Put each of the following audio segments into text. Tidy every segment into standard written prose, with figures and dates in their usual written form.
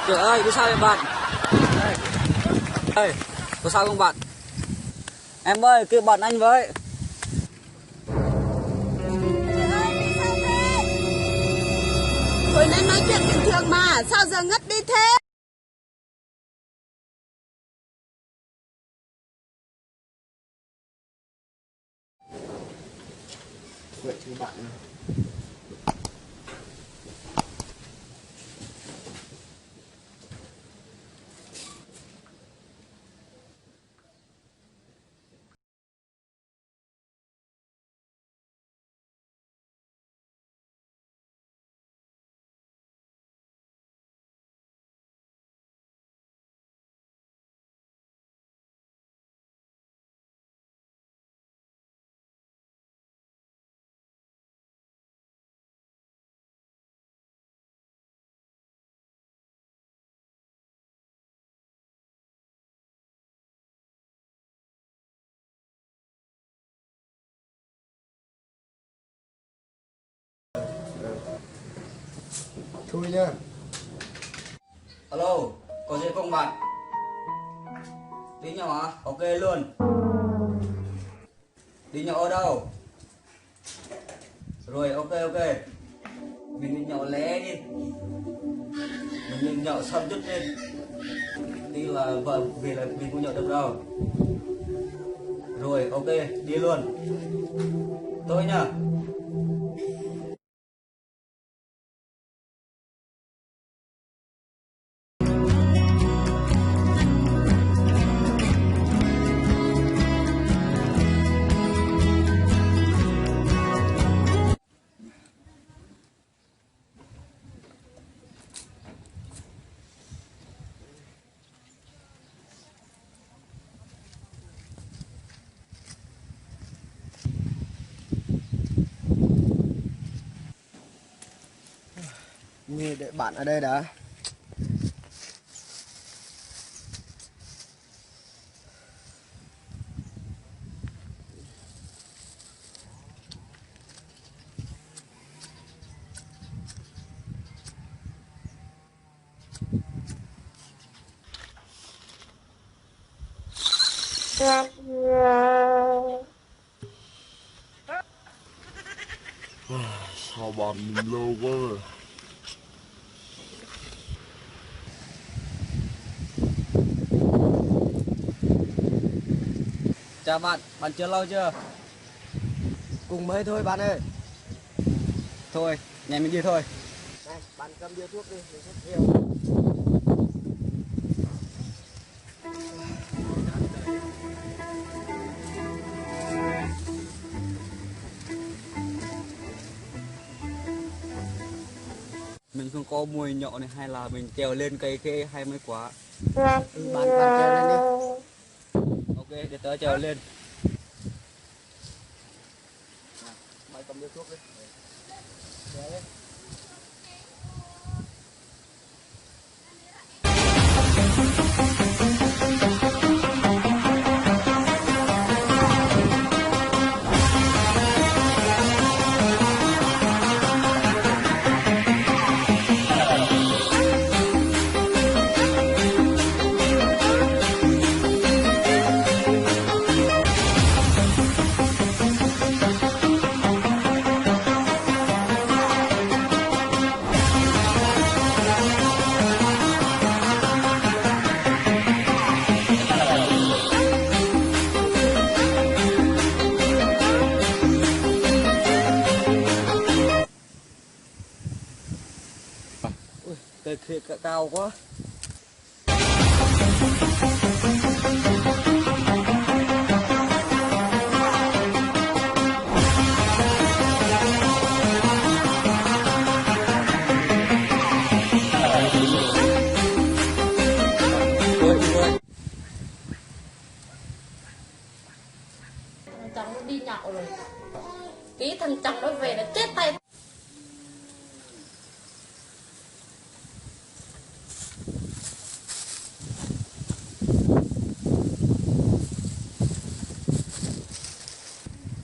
Trời ơi, có sao vậy bạn? Ê, có sao không bạn? Em ơi, kêu bọn anh với. Hồi nãy nói chuyện bình thường mà, sao giờ ngất đi thế? Vậy chứ bạn thôi nhá. Alo, có gì không bạn? Đi nhậu hả? Ok luôn. Đi nhậu ở đâu? Rồi, ok. Mình đi nhậu lé đi. Mình đi nhậu xong chút đi. Đi là vợ vì là mình không nhậu được đâu. Rồi, ok, đi luôn. Thôi nhá. Nghe đợi bạn ở đây đã. Sao bạn mình lâu quá rồi. Chào bạn chưa lâu chưa? Cùng mới thôi bạn ơi. Thôi, nhà mình đi thôi. Này, bạn cầm điếu thuốc đi, mình rất nhiều. Mình không có mùi nhậu này hay là mình trèo lên cây kia hay mới quá. Bạn treo lên đi. Ok, để tớ trèo lên. Bạn cầm điếu thuốc đi. Treo lên. Cây kia cao quá. Thằng chồng nó đi nhậu rồi. Tí thằng chồng nó về nó chết tay.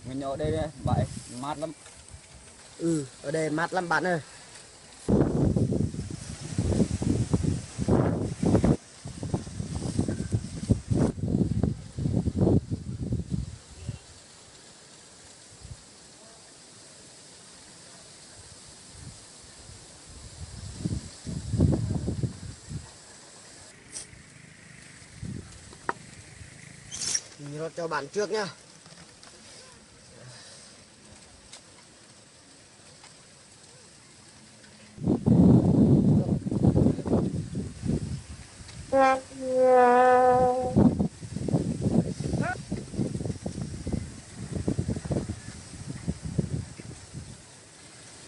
Mình nhậu đây đây, vậy mát lắm. Ở đây mát lắm bạn ơi. Thì nó cho bạn trước nhá.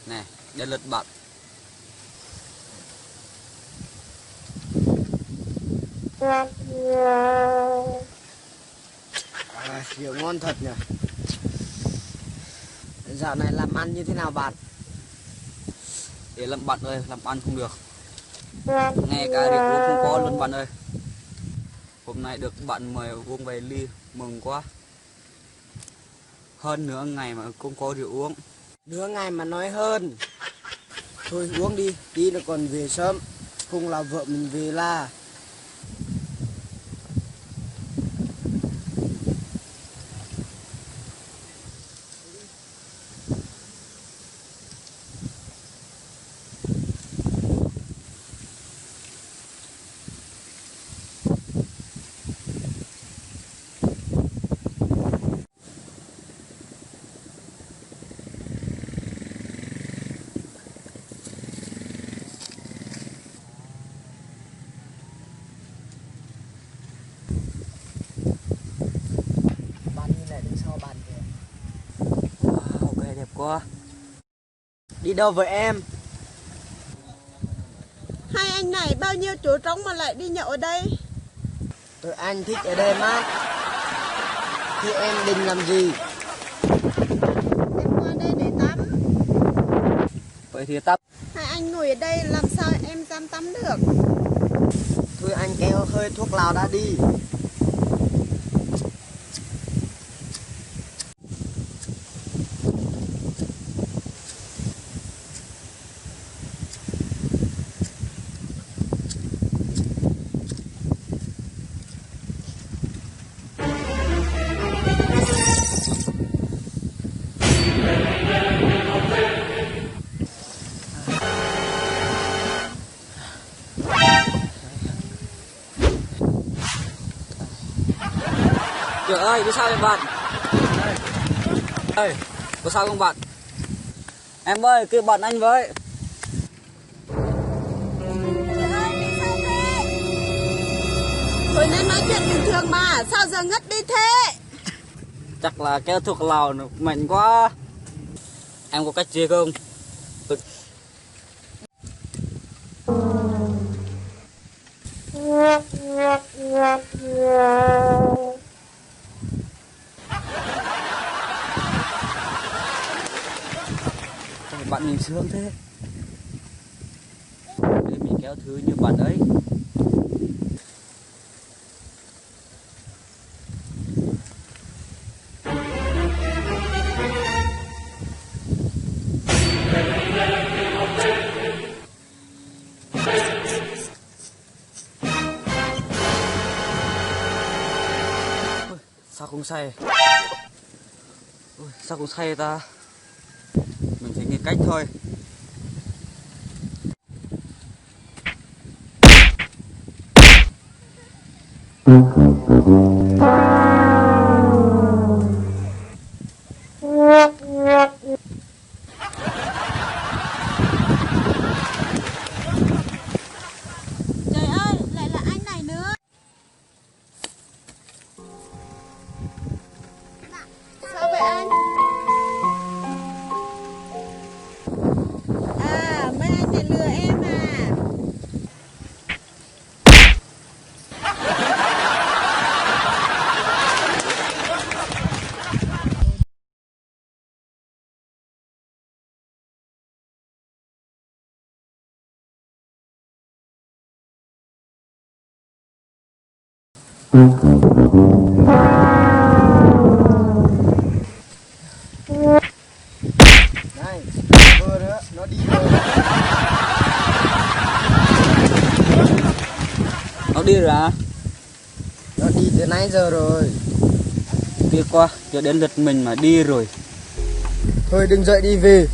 Nè, đến lượt bạn. Rượu ngon thật nhỉ. Dạo này làm ăn như thế nào bạn? Để làm bạn ơi, làm ăn không được. Nghe cả rượu uống không có luôn bạn ơi. Hôm nay được bạn mời uống vài ly, mừng quá. Hơn nửa ngày mà không có rượu uống. Nửa ngày mà nói hơn. Thôi uống đi, tí là còn về sớm. Không là vợ mình về la. Bạn như này đứng sau bạn kìa. Wow, ok đẹp quá. Đi đâu với em? Hai anh này bao nhiêu chỗ trống mà lại đi nhậu ở đây? Tôi anh thích ở đây mà. Thì em định làm gì? Em qua đây để tắm. Vậy thì tắm. Hai anh ngồi ở đây làm sao em dám tắm được? Thôi anh kéo hơi thuốc lào đã đi. Trời ơi, có sao vậy bạn? Ơi, có sao không bạn? Em ơi, kêu bạn anh với. Thôi nên nói chuyện bình thường mà, sao giờ ngất đi thế? Chắc là kéo thuộc lào mạnh quá. Em có cách gì không? Bạn nhìn sướng thế. Để mình kéo thứ như bạn ấy. Sao không say? Sao không say ta? Mình phải nghĩ cách thôi. Trời ơi, lại là anh này nữa. Sao vậy anh? À, mấy anh này lừa em à? Này, vừa nữa, nó đi rồi. Nó đi rồi à? Nó đi từ nãy giờ rồi. Tiếc quá, giờ đến lượt mình mà đi rồi. Thôi đừng dậy đi về.